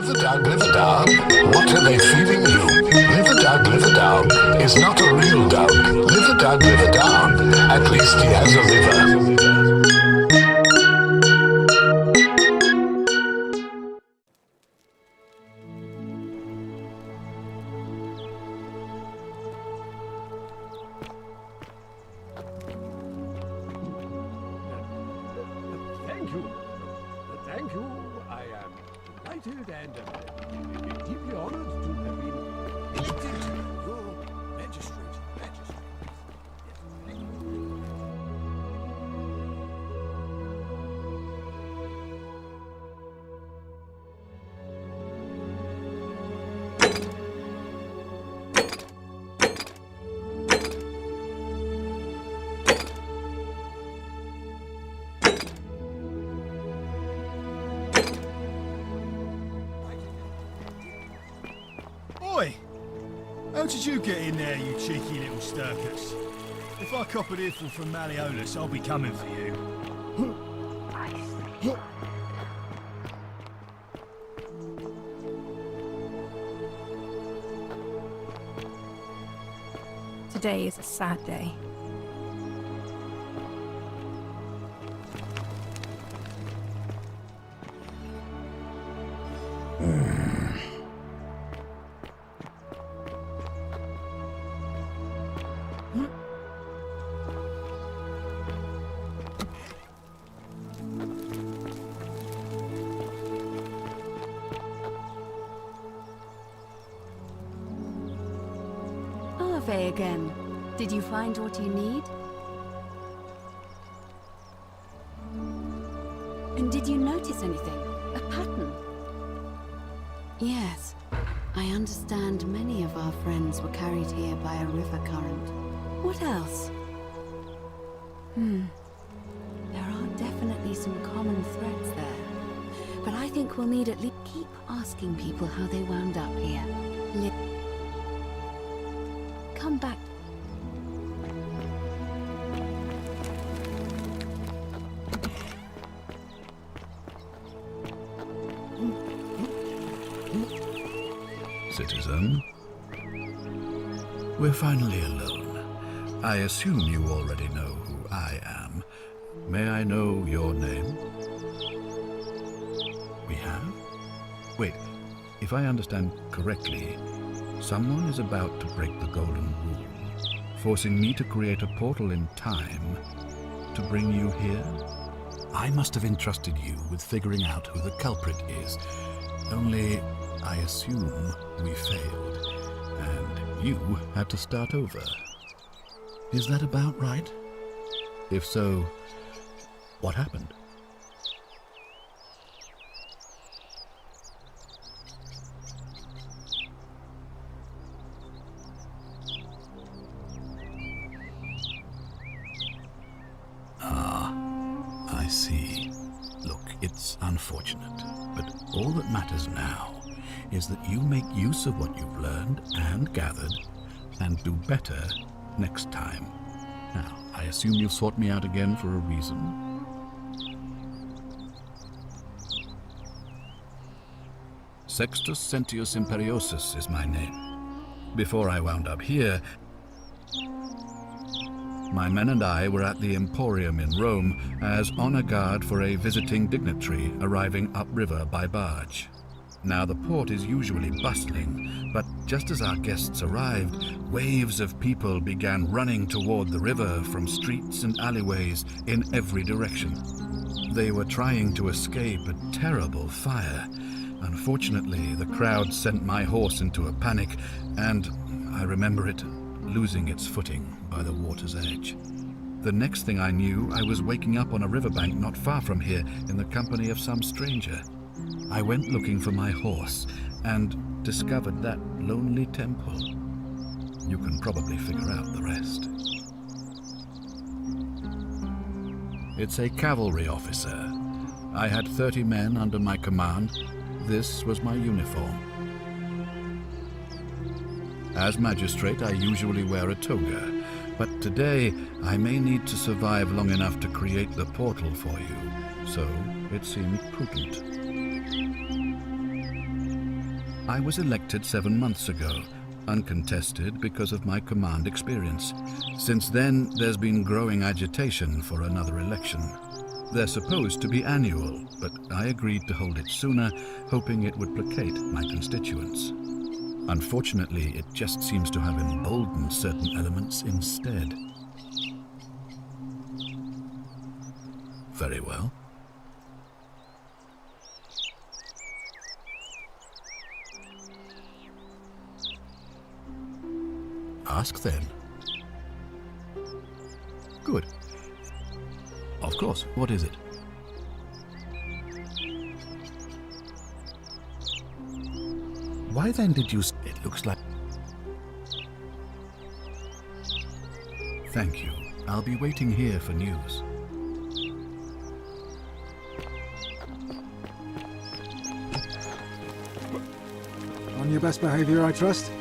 liver dog, what are they feeding you? Liver dog is not a real dog. Liver dog, at least he has a liver. Thank you. I am delighted and deeply honored to have been elected your magistrate. Yes, thank you. Oi! How did you get in there, you cheeky little stirkers? If I cop an earful from Malleolus, I'll be coming for you. Today is a sad day. Arve again. Did you find what you need? And did you notice anything? A pattern? Yes. I understand many of our friends were carried here by a river current. What else? There are definitely some common threads there. But I think we'll need at least keep asking people how they wound up here. Come back. Citizen, we're finally alone. I assume you already know who I am. May I know your name? We have? Wait, if I understand correctly, someone is about to break the Golden Rule, forcing me to create a portal in time to bring you here? I must have entrusted you with figuring out who the culprit is. Only, I assume we failed, and you had to start over. Is that about right? If so, what happened? I see. Look, it's unfortunate, but all that matters now is that you make use of what you've learned and gathered and do better next time. Now, I assume you'll sort me out again for a reason. Sextus Sentius Imperiosus is my name. Before I wound up here, my men and I were at the Emporium in Rome as honor guard for a visiting dignitary arriving upriver by barge. Now the port is usually bustling, but just as our guests arrived, waves of people began running toward the river from streets and alleyways in every direction. They were trying to escape a terrible fire. Unfortunately, the crowd sent my horse into a panic, and I remember it losing its footing by the water's edge. The next thing I knew, I was waking up on a riverbank not far from here in the company of some stranger. I went looking for my horse and discovered that lonely temple. You can probably figure out the rest. It's a cavalry officer. I had 30 men under my command. This was my uniform. As magistrate, I usually wear a toga, but today I may need to survive long enough to create the portal for you, so it seemed prudent. I was elected 7 months ago, uncontested because of my command experience. Since then, there's been growing agitation for another election. They're supposed to be annual, but I agreed to hold it sooner, hoping it would placate my constituents. Unfortunately, it just seems to have emboldened certain elements instead. Very well. Ask then. Good. Of course. What is it? Why then did you... It looks like... Thank you. I'll be waiting here for news. On your best behavior, I trust?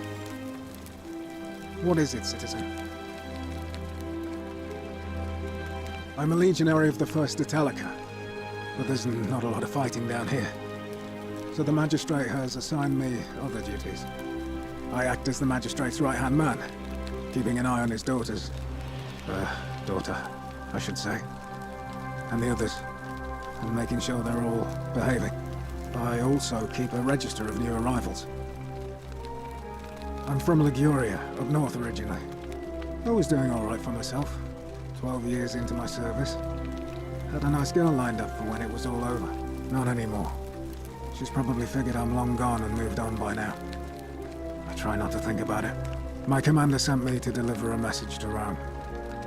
What is it, citizen? I'm a legionary of the 1st Italica, but there's not a lot of fighting down here. So the magistrate has assigned me other duties. I act as the magistrate's right-hand man, keeping an eye on his daughter, I should say, and the others, and making sure they're all behaving. I also keep a register of new arrivals. I'm from Liguria, up north originally. I was doing all right for myself. 12 years into my service. Had a nice girl lined up for when it was all over. Not anymore. She's probably figured I'm long gone and moved on by now. I try not to think about it. My commander sent me to deliver a message to Rome.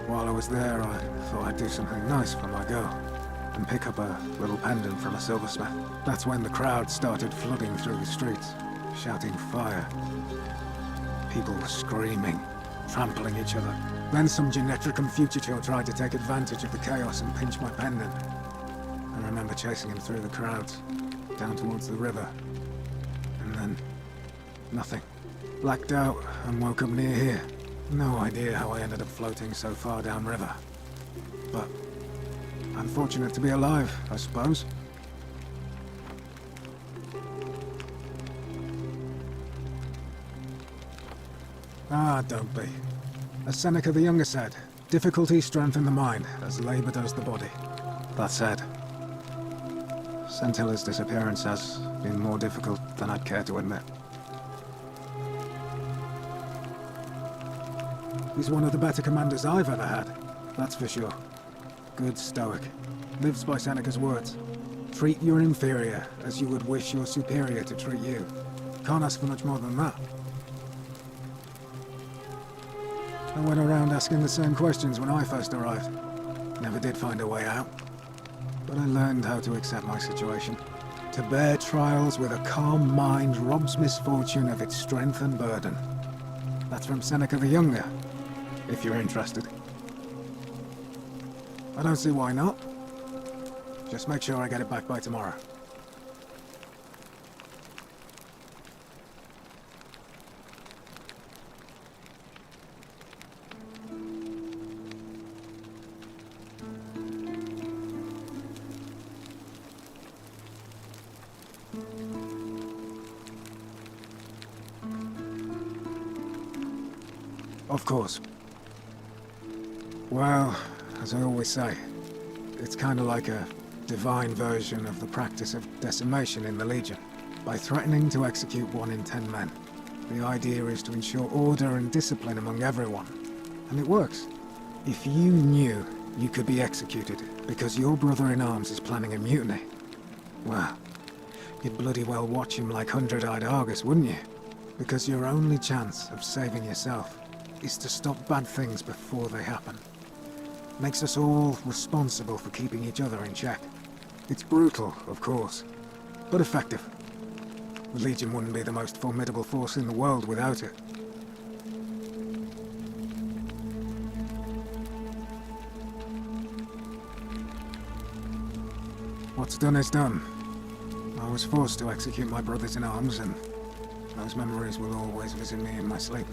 While I was there, I thought I'd do something nice for my girl, and pick up a little pendant from a silversmith. That's when the crowd started flooding through the streets, shouting fire. People were screaming, trampling each other. Then some Genetricum Fugitive tried to take advantage of the chaos and pinch my pendant. I remember chasing him through the crowds, down towards the river. And then... nothing. Blacked out and woke up near here. No idea how I ended up floating so far downriver. But... I'm fortunate to be alive, I suppose. Ah, don't be. As Seneca the Younger said, difficulty strengthens the mind, as labor does the body. That said, Sentilla's disappearance has been more difficult than I'd care to admit. He's one of the better commanders I've ever had, that's for sure. Good stoic. Lives by Seneca's words. Treat your inferior as you would wish your superior to treat you. Can't ask for much more than that. I went around asking the same questions when I first arrived. Never did find a way out. But I learned how to accept my situation. To bear trials with a calm mind robs misfortune of its strength and burden. That's from Seneca the Younger, if you're interested. I don't see why not. Just make sure I get it back by tomorrow. Of course. Well, as I always say, it's kind of like a divine version of the practice of decimation in the Legion. By threatening to execute 1 in 10 men, the idea is to ensure order and discipline among everyone. And it works. If you knew you could be executed because your brother-in-arms is planning a mutiny, well, you'd bloody well watch him like 100-eyed Argus, wouldn't you? Because your only chance of saving yourself is to stop bad things before they happen. Makes us all responsible for keeping each other in check. It's brutal, of course, but effective. The Legion wouldn't be the most formidable force in the world without it. What's done is done. I was forced to execute my brothers in arms, and those memories will always visit me in my sleep.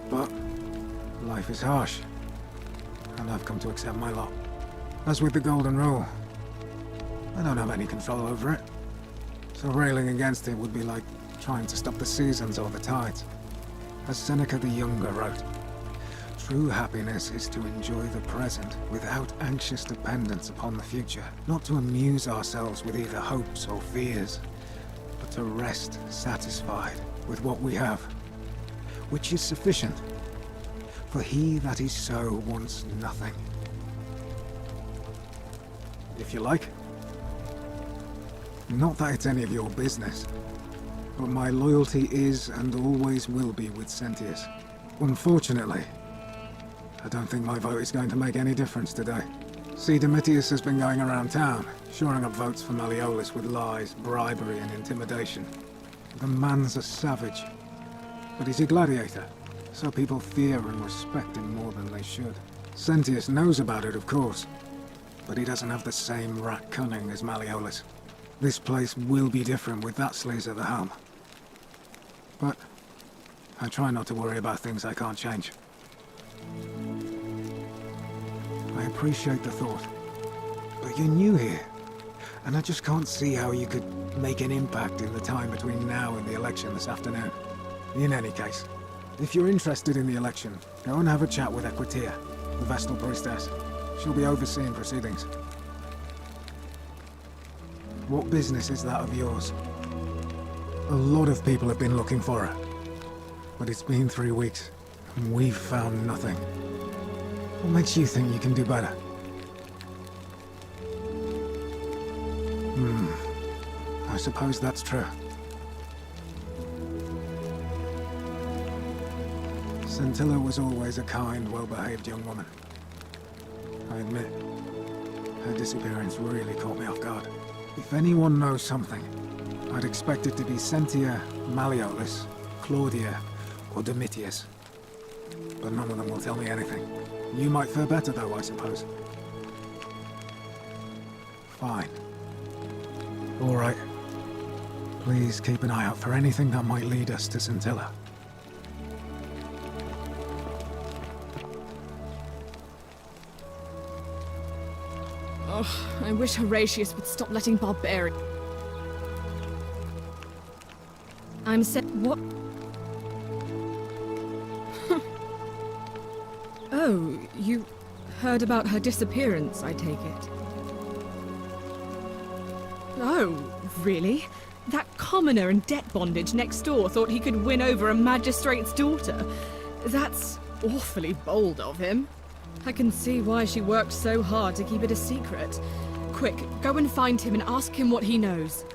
But life is harsh, and I've come to accept my lot. As with the Golden Rule, I don't have any control over it. So railing against it would be like trying to stop the seasons or the tides. As Seneca the Younger wrote, true happiness is to enjoy the present without anxious dependence upon the future, not to amuse ourselves with either hopes or fears, but to rest satisfied with what we have, which is sufficient. For he that is so wants nothing. If you like. Not that it's any of your business, but my loyalty is and always will be with Sentius. Unfortunately, I don't think my vote is going to make any difference today. See, Domitius has been going around town, shoring up votes for Malleolus with lies, bribery, and intimidation. The man's a savage, but he's a gladiator, so people fear and respect him more than they should. Sentius knows about it, of course, but he doesn't have the same rat cunning as Malleolus. This place will be different with that sleaze at the helm. But I try not to worry about things I can't change. I appreciate the thought, but you're new here, and I just can't see how you could make an impact in the time between now and the election this afternoon. In any case, if you're interested in the election, go and have a chat with Equitia, the Vestal Priestess. She'll be overseeing proceedings. What business is that of yours? A lot of people have been looking for her, but it's been 3 weeks, and we've found nothing. What makes you think you can do better? I suppose that's true. Scintilla was always a kind, well-behaved young woman. I admit, her disappearance really caught me off guard. If anyone knows something, I'd expect it to be Sentia, Malleolus, Claudia, or Domitius. But none of them will tell me anything. You might fare better though, I suppose. Fine. All right. Please keep an eye out for anything that might lead us to Scintilla. Oh, I wish Horatius would stop letting barbarians. I'm what? Oh, you heard about her disappearance, I take it. Oh, really? That commoner in debt bondage next door thought he could win over a magistrate's daughter. That's awfully bold of him. I can see why she worked so hard to keep it a secret. Quick, go and find him and ask him what he knows.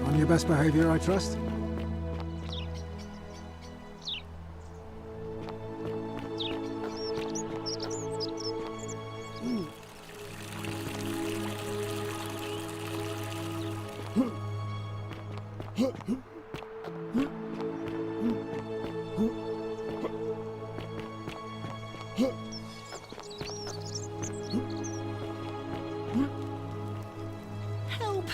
On your best behavior, I trust? Help!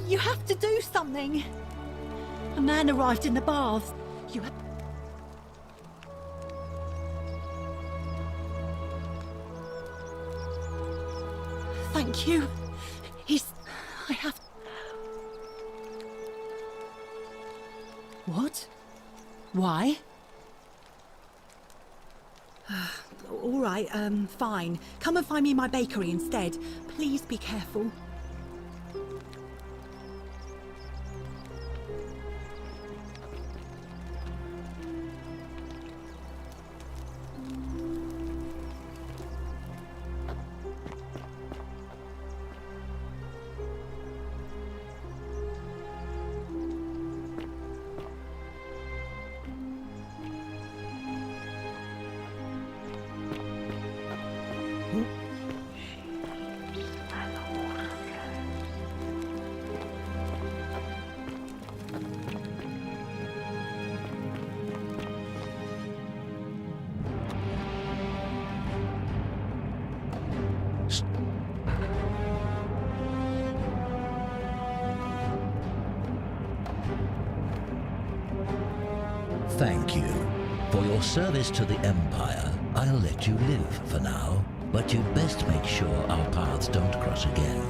You have to do something! A man arrived in the baths. You have... Thank you. I have... What? Why? All right, fine. Come and find me my bakery instead. Please be careful. thank you. For your service to the Empire, I'll let you live for now, but you'd best make sure our paths don't cross again.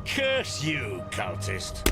Curse you, cultist!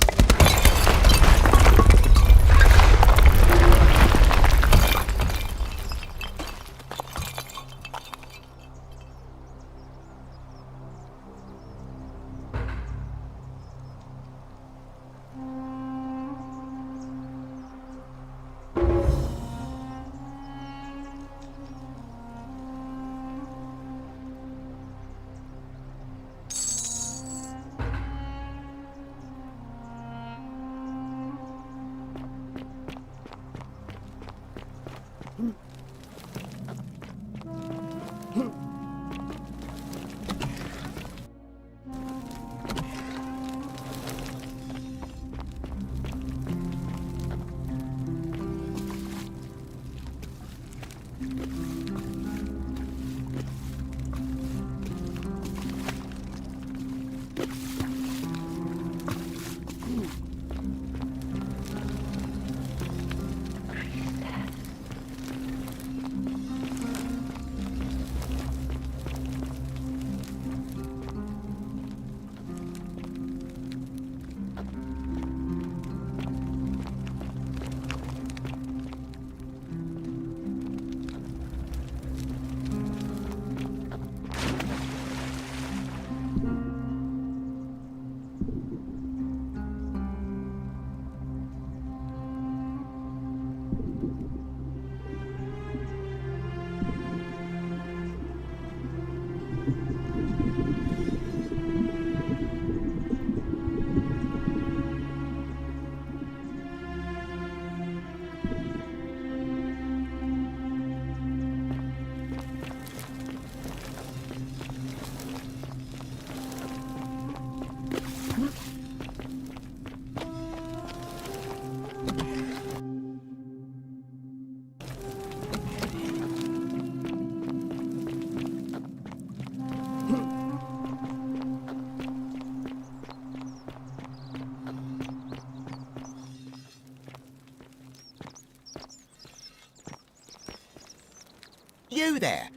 You there!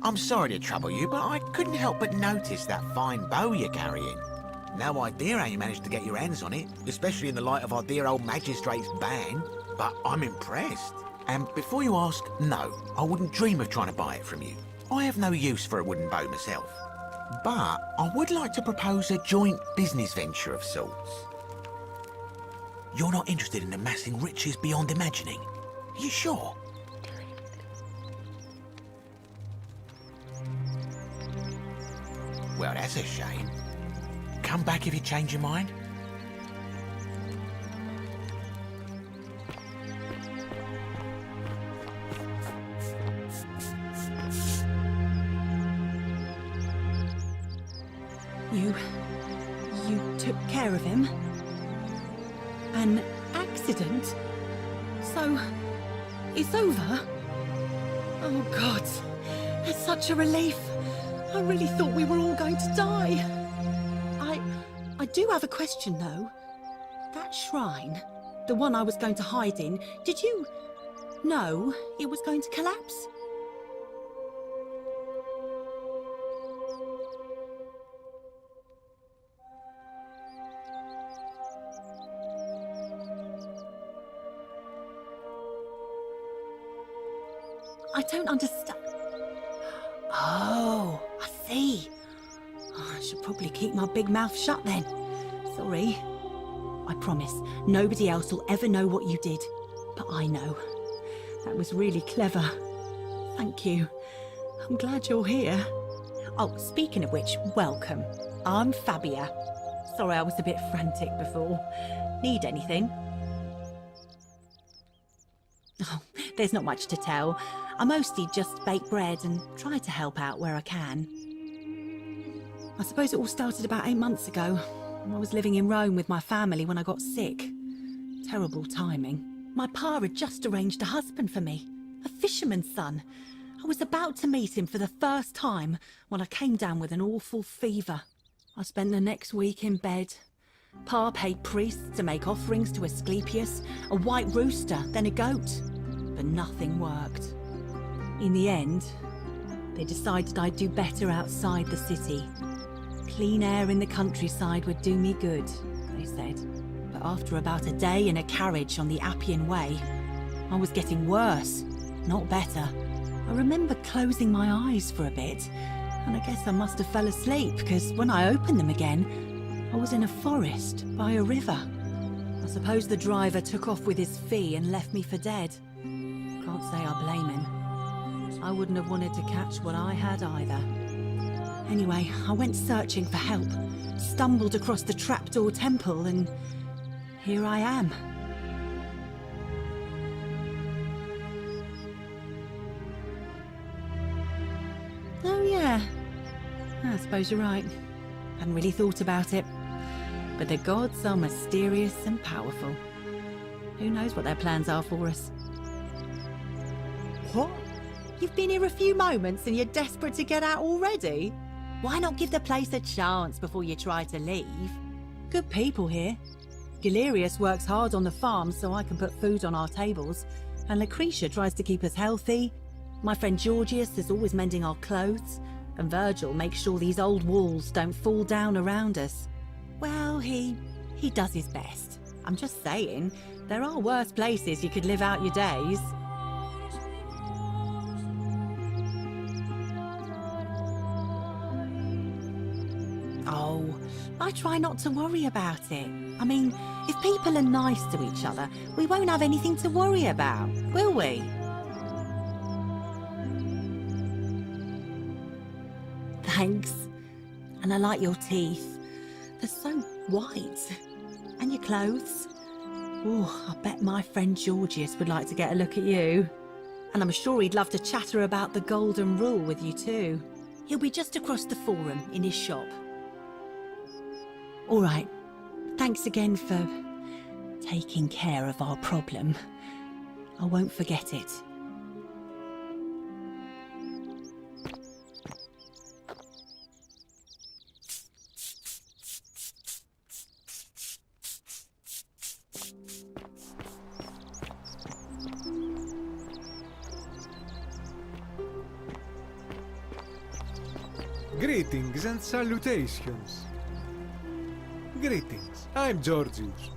I'm sorry to trouble you, but I couldn't help but notice that fine bow you're carrying. No idea how you managed to get your hands on it, especially in the light of our dear old magistrate's ban, but I'm impressed. And before you ask, no, I wouldn't dream of trying to buy it from you. I have no use for a wooden bow myself. But I would like to propose a joint business venture of sorts. You're not interested in amassing riches beyond imagining? Are you sure? Well, that's a shame. Come back if you change your mind. You took care of him? An accident? So, it's over? Oh God, it's such a relief. I really thought we were all going to die. I do have a question though. That shrine, the one I was going to hide in, did you know it was going to collapse? I don't understand. Oh, I see. I should probably keep my big mouth shut then. Sorry. I promise, nobody else will ever know what you did. But I know. That was really clever. Thank you. I'm glad you're here. Oh, speaking of which, welcome. I'm Fabia. Sorry I was a bit frantic before. Need anything? Oh, there's not much to tell. I mostly just bake bread and try to help out where I can. I suppose it all started about 8 months ago. I was living in Rome with my family when I got sick. Terrible timing. My pa had just arranged a husband for me. A fisherman's son. I was about to meet him for the first time when I came down with an awful fever. I spent the next week in bed. Pa paid priests to make offerings to Asclepius, a white rooster, then a goat. But nothing worked. In the end, they decided I'd do better outside the city. Clean air in the countryside would do me good, they said. But after about a day in a carriage on the Appian Way, I was getting worse, not better. I remember closing my eyes for a bit, and I guess I must have fell asleep, because when I opened them again, I was in a forest by a river. I suppose the driver took off with his fee and left me for dead. Can't say I blame him. I wouldn't have wanted to catch what I had either. Anyway, I went searching for help, stumbled across the trapdoor temple, and here I am. Oh yeah, I suppose you're right. Hadn't really thought about it. But the gods are mysterious and powerful. Who knows what their plans are for us? What? You've been here a few moments and you're desperate to get out already? Why not give the place a chance before you try to leave? Good people here. Galerius works hard on the farm so I can put food on our tables, and Lucretia tries to keep us healthy. My friend Georgius is always mending our clothes, and Virgil makes sure these old walls don't fall down around us. Well, he does his best. I'm just saying, there are worse places you could live out your days. Oh, I try not to worry about it. I mean, if people are nice to each other, we won't have anything to worry about, will we? Thanks. And I like your teeth. They're so white. And your clothes. Oh, I bet my friend Georgius would like to get a look at you. And I'm sure he'd love to chatter about the Golden Rule with you too. He'll be just across the forum in his shop. All right. Thanks again for taking care of our problem. I won't forget it. Greetings and salutations. Greetings, I'm Georgius.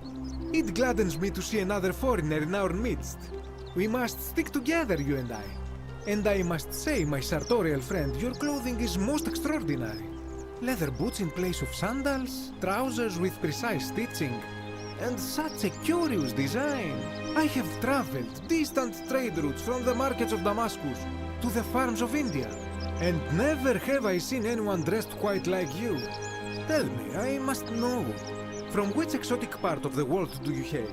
It gladdens me to see another foreigner in our midst. We must stick together, you and I. And I must say, my sartorial friend, your clothing is most extraordinary. Leather boots in place of sandals, trousers with precise stitching, and such a curious design. I have traveled distant trade routes from the markets of Damascus to the farms of India, and never have I seen anyone dressed quite like you. Tell me, I must know, from which exotic part of the world do you hail?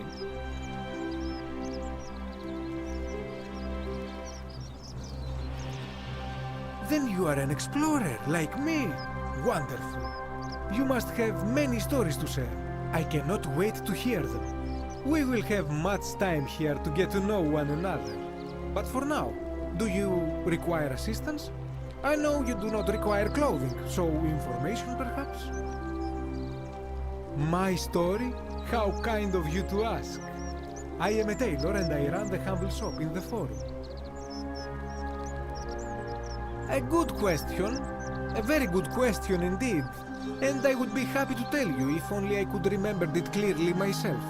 Then you are an explorer, like me. Wonderful. You must have many stories to share. I cannot wait to hear them. We will have much time here to get to know one another. But for now, do you require assistance? I know you do not require clothing, so information perhaps? My story? How kind of you to ask. I am a tailor and I run the humble shop in the forum. A good question. A very good question indeed. And I would be happy to tell you if only I could remember it clearly myself.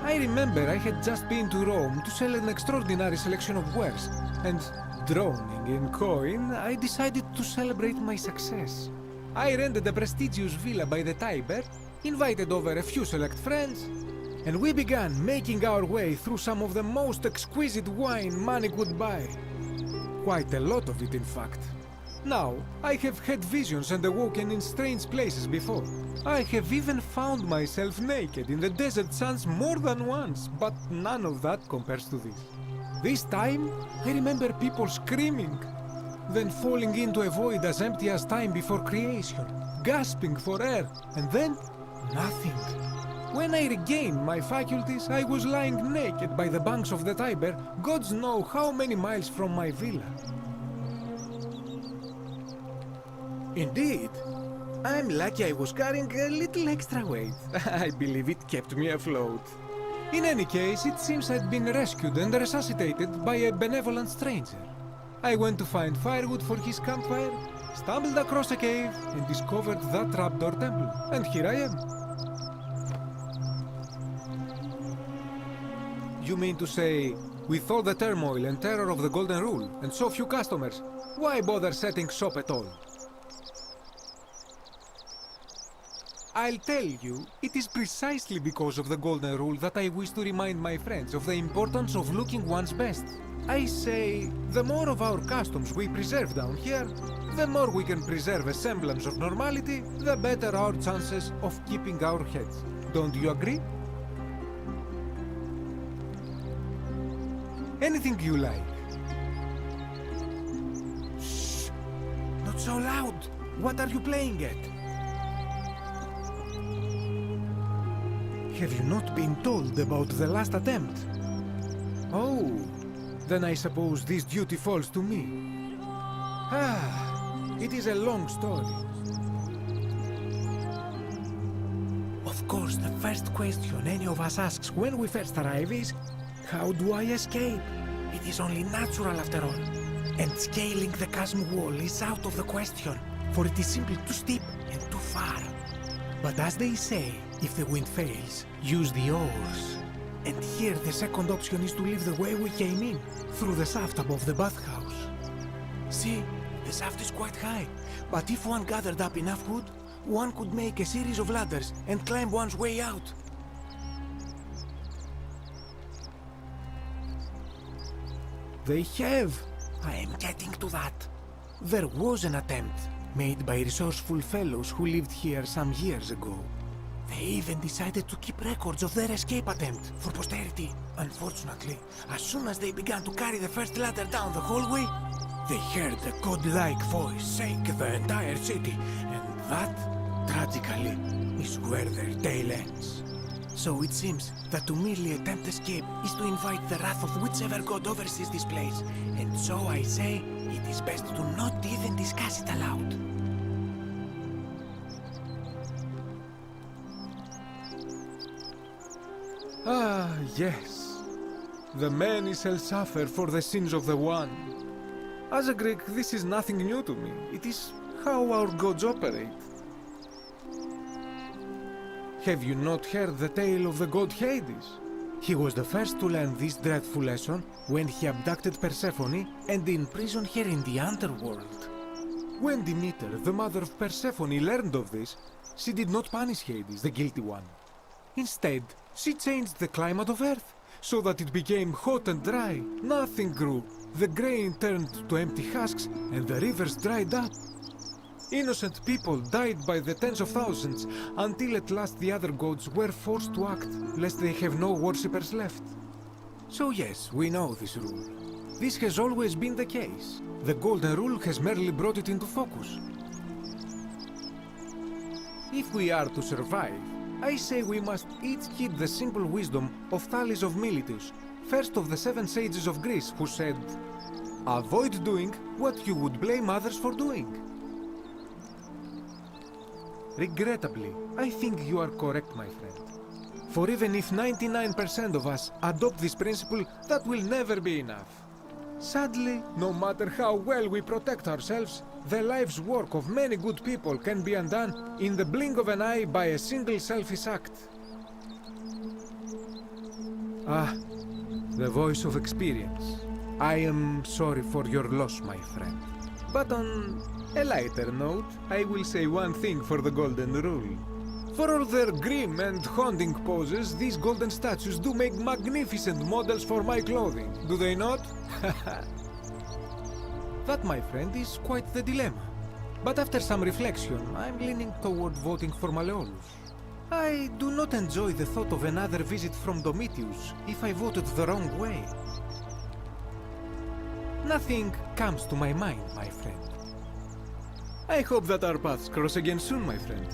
I remember I had just been to Rome to sell an extraordinary selection of wares, and drowning in coin, I decided to celebrate my success. I rented a prestigious villa by the Tiber, invited over a few select friends, and we began making our way through some of the most exquisite wine money could buy. Quite a lot of it, in fact. Now, I have had visions and awoken in strange places before. I have even found myself naked in the desert sands more than once, but none of that compares to this. This time, I remember people screaming, then falling into a void as empty as time before creation, gasping for air, and then nothing. When I regained my faculties, I was lying naked by the banks of the Tiber, gods know how many miles from my villa. Indeed. I'm lucky I was carrying a little extra weight. I believe it kept me afloat. In any case, it seems I'd been rescued and resuscitated by a benevolent stranger. I went to find firewood for his campfire, stumbled across a cave, and discovered that trapdoor temple. And here I am. You mean to say, with all the turmoil and terror of the Golden Rule, and so few customers, why bother setting shop at all? I'll tell you, it is precisely because of the Golden Rule that I wish to remind my friends of the importance of looking one's best. I say, the more of our customs we preserve down here, the more we can preserve a semblance of normality, the better our chances of keeping our heads. Don't you agree? Anything you like. Shh! Not so loud! What are you playing at? Have you not been told about the last attempt? Oh, then I suppose this duty falls to me. It is a long story. Of course, the first question any of us asks when we first arrive is, how do I escape? It is only natural after all. And scaling the chasm wall is out of the question, for it is simply too steep and too far. But as they say, if the wind fails, use the oars. And here the second option is to leave the way we came in, through the shaft above the bathhouse. See, the shaft is quite high, but if one gathered up enough wood, one could make a series of ladders and climb one's way out. They have. I am getting to that. There was an attempt, made by resourceful fellows who lived here some years ago. They even decided to keep records of their escape attempt for posterity. Unfortunately, as soon as they began to carry the first ladder down the hallway, they heard a godlike voice shake the entire city, and that, tragically, is where their tale ends. So it seems that to merely attempt escape is to invite the wrath of whichever god oversees this place, and so I say it is best to not even discuss it aloud. Ah, yes. The many shall suffer for the sins of the one. As a Greek, this is nothing new to me. It is how our gods operate. Have you not heard the tale of the god Hades? He was the first to learn this dreadful lesson when he abducted Persephone and imprisoned her in the underworld. When Demeter, the mother of Persephone, learned of this, she did not punish Hades, the guilty one. Instead, she changed the climate of Earth, so that it became hot and dry. Nothing grew. The grain turned to empty husks, and the rivers dried up. Innocent people died by the tens of thousands, until at last the other gods were forced to act, lest they have no worshippers left. So yes, we know this rule. This has always been the case. The Golden Rule has merely brought it into focus. If we are to survive, I say we must each heed the simple wisdom of Thales of Miletus, first of the 7 sages of Greece, who said, "Avoid doing what you would blame others for doing." Regrettably, I think you are correct, my friend. For even if 99% of us adopt this principle, that will never be enough. Sadly, no matter how well we protect ourselves, the life's work of many good people can be undone in the blink of an eye by a single selfish act. Ah, the voice of experience. I am sorry for your loss, my friend. But on a lighter note, I will say one thing for the Golden Rule. For all their grim and haunting poses, these golden statues do make magnificent models for my clothing, do they not? That, my friend, is quite the dilemma. But after some reflection, I'm leaning toward voting for Malleolus. I do not enjoy the thought of another visit from Domitius if I voted the wrong way. Nothing comes to my mind, my friend. I hope that our paths cross again soon, my friend.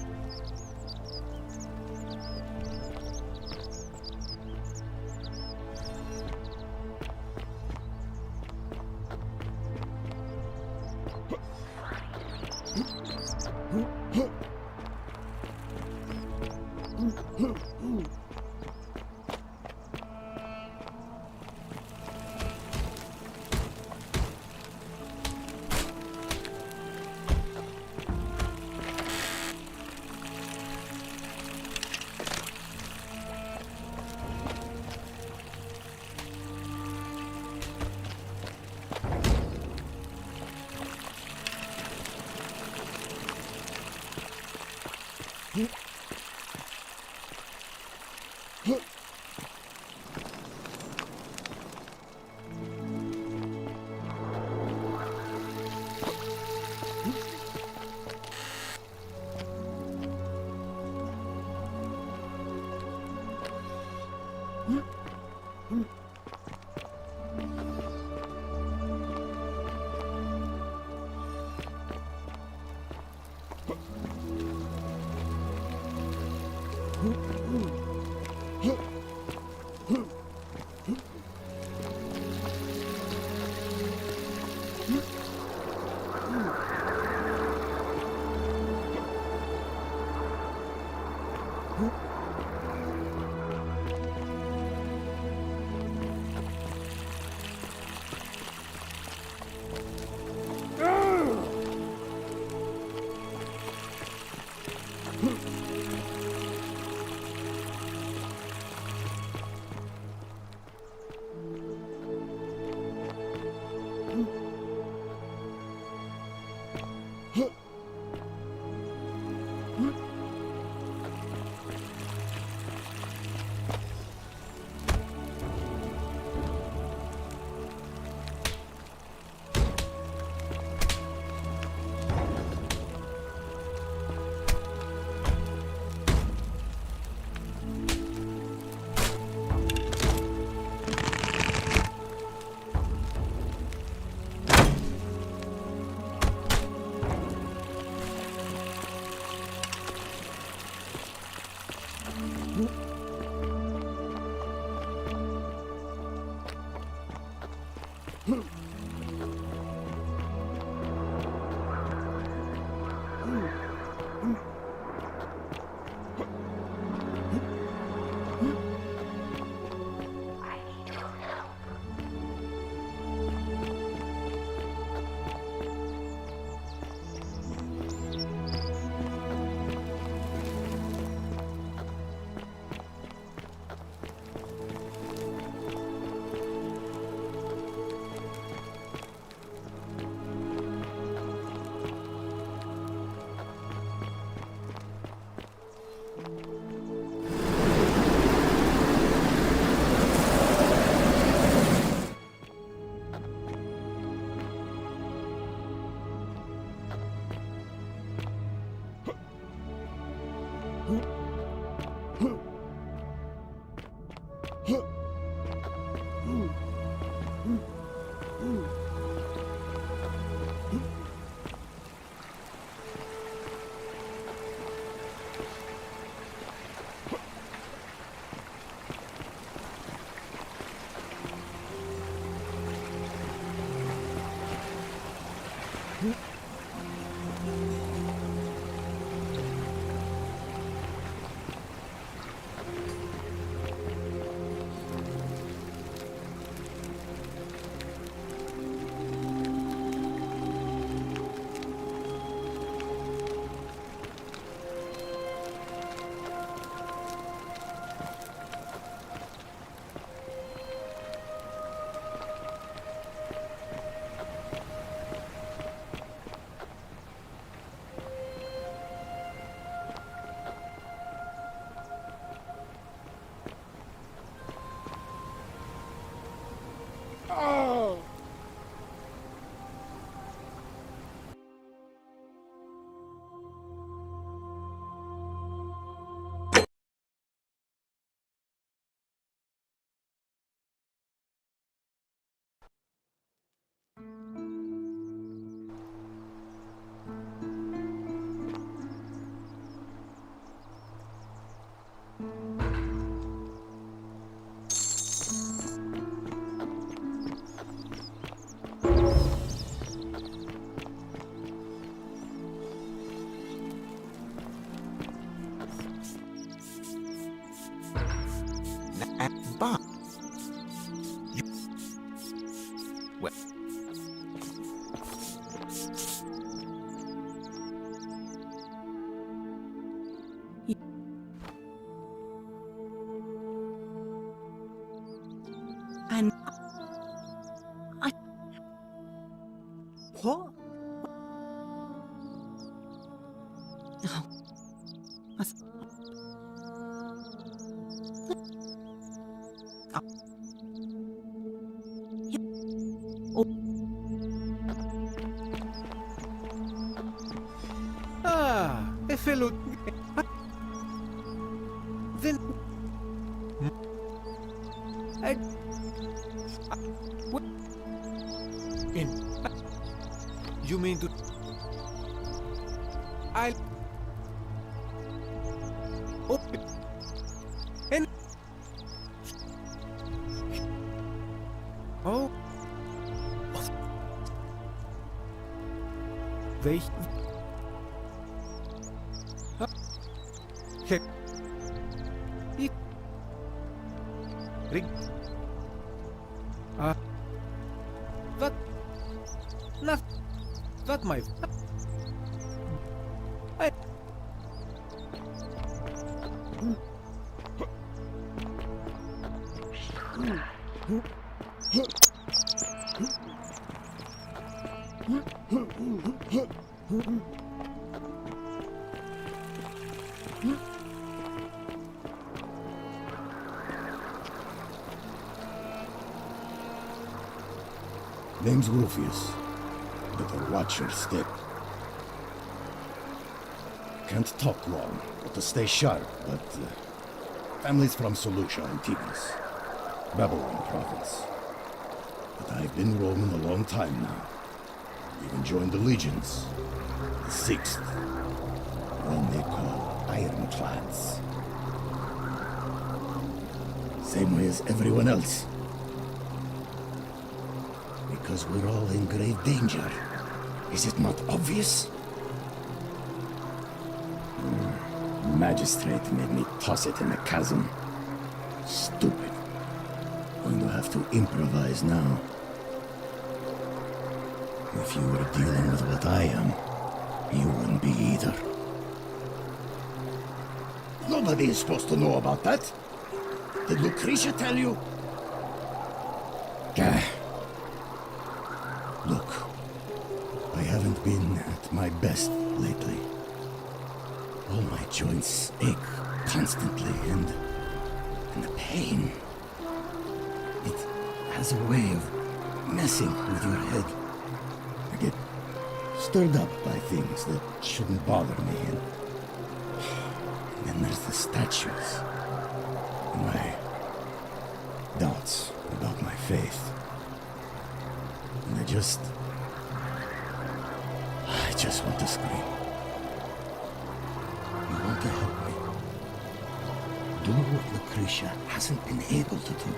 Well, and I... What? Oh. Ah, a fellow... Then... What? You mean to... Oh... And... Oh... They... He... Ring... That... Not... That my... I... Name's Rufius. Better watch your step. Can't talk long, got to stay sharp, but... family's from Solutia and Tigris, Babylon province. But I've been roaming a long time now. Even joined the legions. The 6th. One they call Ironclads. Same way as everyone else. Because we're all in grave danger. Is it not obvious? Magistrate made me toss it in the chasm. Stupid. Going to have to improvise now. If you were dealing with what I am, you wouldn't be either. Nobody is supposed to know about that. Did Lucretia tell you? Gah. Look, I haven't been at my best lately. All my joints ache constantly, and the pain. It has a way of messing with your head. I get stirred up by things that shouldn't bother me, and then there's the statues. My doubts about my faith. And I just want to scream. You want to help me? Do what Lucretia hasn't been able to do.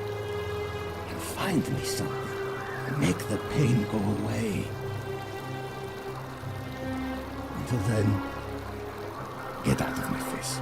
And find me something. And make the pain go away. Until then, get out of my face.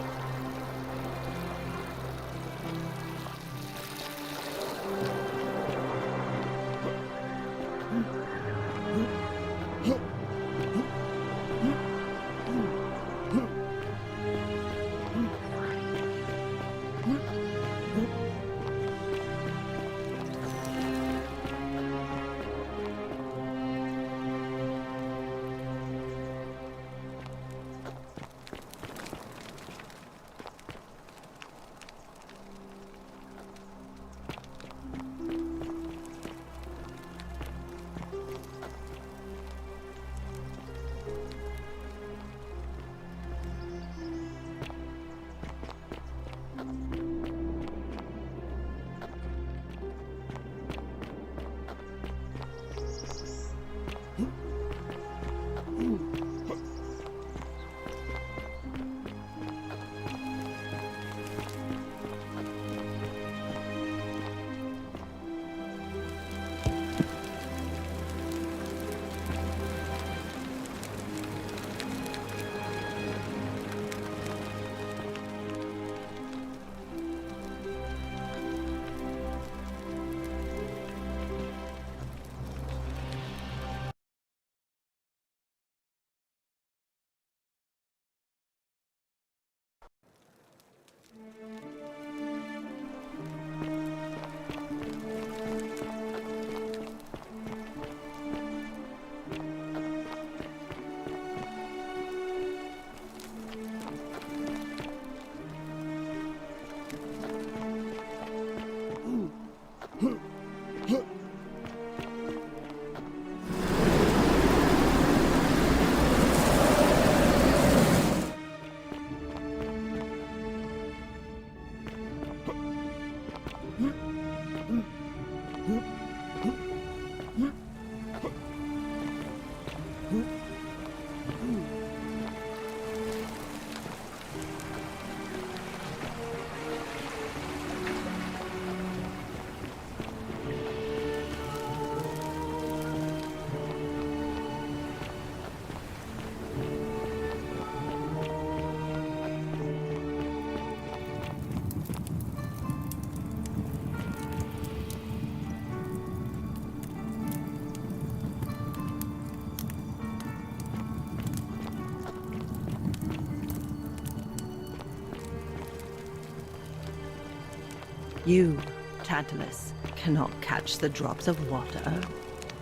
You, Tantalus, cannot catch the drops of water,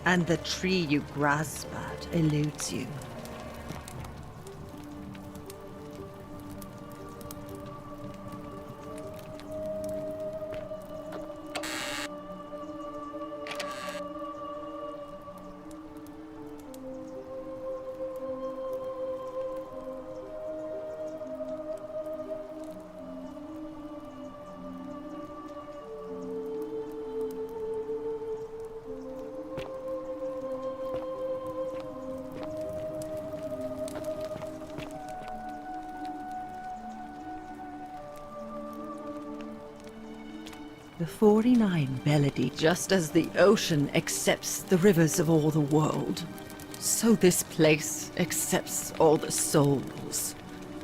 and the tree you grasp at eludes you. The 49 Belady, just as the ocean accepts the rivers of all the world, so this place accepts all the souls.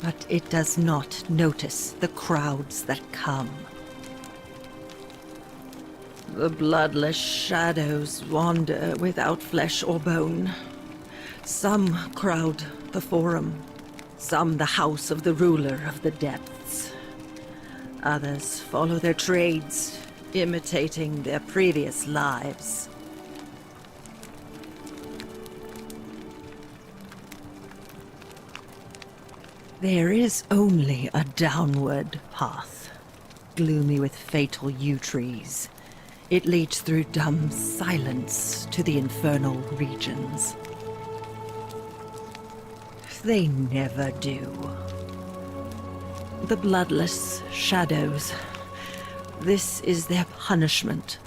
But it does not notice the crowds that come. The bloodless shadows wander without flesh or bone. Some crowd the Forum, some the house of the ruler of the depths. Others follow their trades, imitating their previous lives. There is only a downward path, gloomy with fatal yew trees. It leads through dumb silence to the infernal regions. They never do. The bloodless shadows. This is their punishment.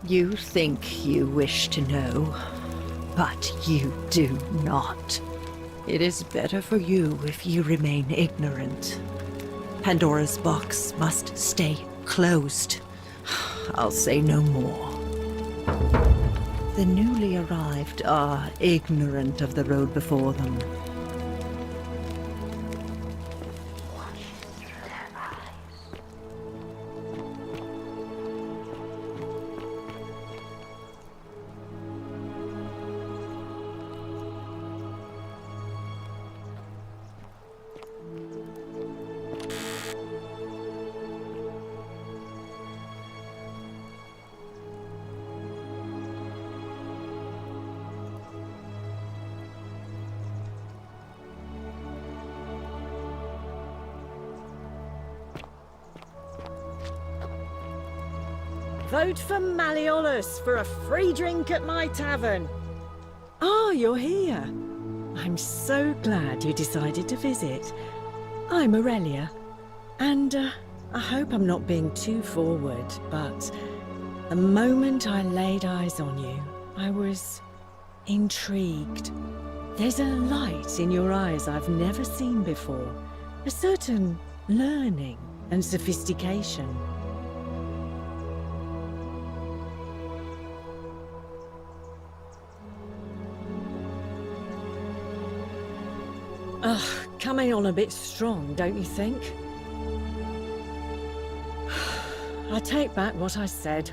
You think you wish to know, but you do not. It is better for you if you remain ignorant. Pandora's box must stay closed. I'll say no more. The newly arrived are ignorant of the road before them. Vote for Malleolus for a free drink at my tavern. Ah, you're here. I'm so glad you decided to visit. I'm Aurelia, and I hope I'm not being too forward, but the moment I laid eyes on you, I was intrigued. There's a light in your eyes I've never seen before, a certain learning and sophistication. Ugh, coming on a bit strong, don't you think? I take back what I said.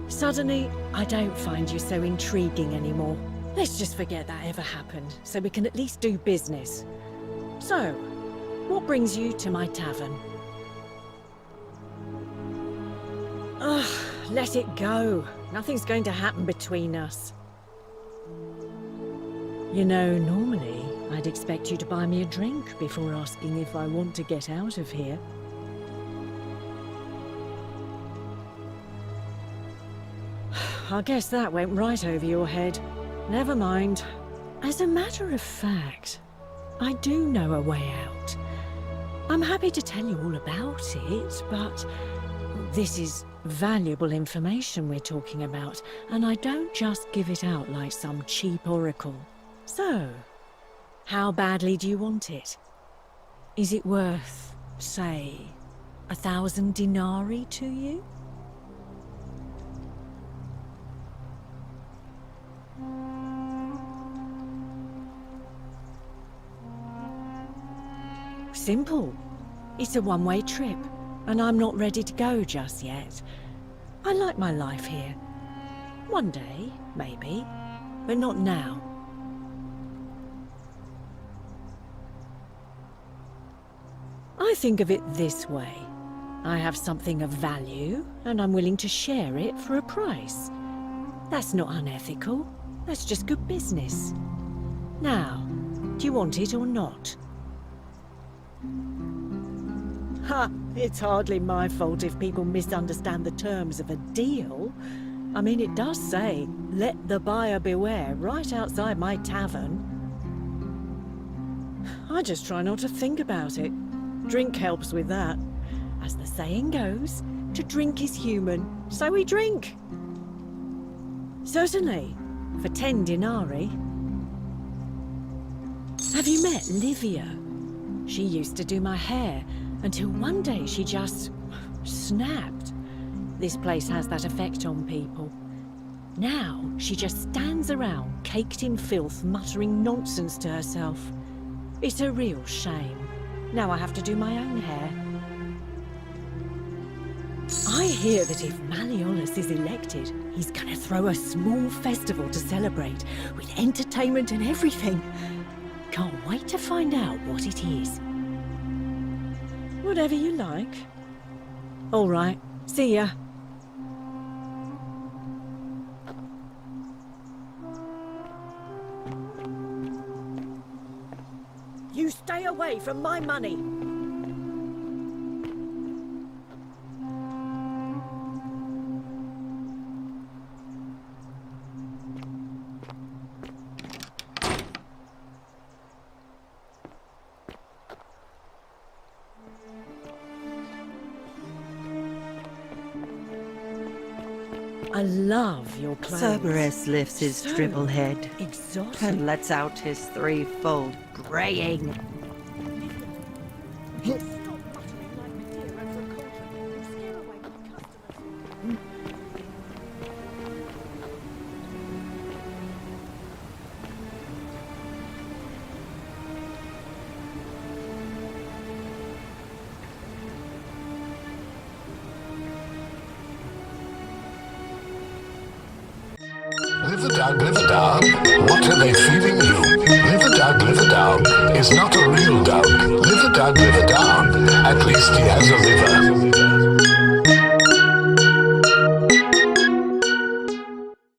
Suddenly, I don't find you so intriguing anymore. Let's just forget that ever happened, so we can at least do business. So, what brings you to my tavern? Ugh, let it go. Nothing's going to happen between us. You know, normally, I'd expect you to buy me a drink before asking if I want to get out of here. I guess that went right over your head. Never mind. As a matter of fact, I do know a way out. I'm happy to tell you all about it, but this is valuable information we're talking about, and I don't just give it out like some cheap oracle. So, how badly do you want it? Is it worth, say, 1,000 denarii to you? Simple. It's a one-way trip, and I'm not ready to go just yet. I like my life here. One day, maybe, but not now. I think of it this way. I have something of value, and I'm willing to share it for a price. That's not unethical. That's just good business. Now, do you want it or not? Ha! It's hardly my fault if people misunderstand the terms of a deal. I mean, it does say, "Let the buyer beware," right outside my tavern. I just try not to think about it. Drink helps with that. As the saying goes, to drink is human, so we drink. Certainly, for 10 denarii. Have you met Livia? She used to do my hair, until one day she just snapped. This place has that effect on people. Now, she just stands around, caked in filth, muttering nonsense to herself. It's a real shame. Now I have to do my own hair. I hear that if Malleolus is elected, he's gonna throw a small festival to celebrate, with entertainment and everything. Can't wait to find out what it is. Whatever you like. All right, see ya. You stay away from my money. I love your clothes. Cerberus lifts his So dribble head exotic. and lets out his threefold braying. Liver Dog, what are they feeding you? Liver Dog is not a real dog. Liver Dog, at least he has a liver.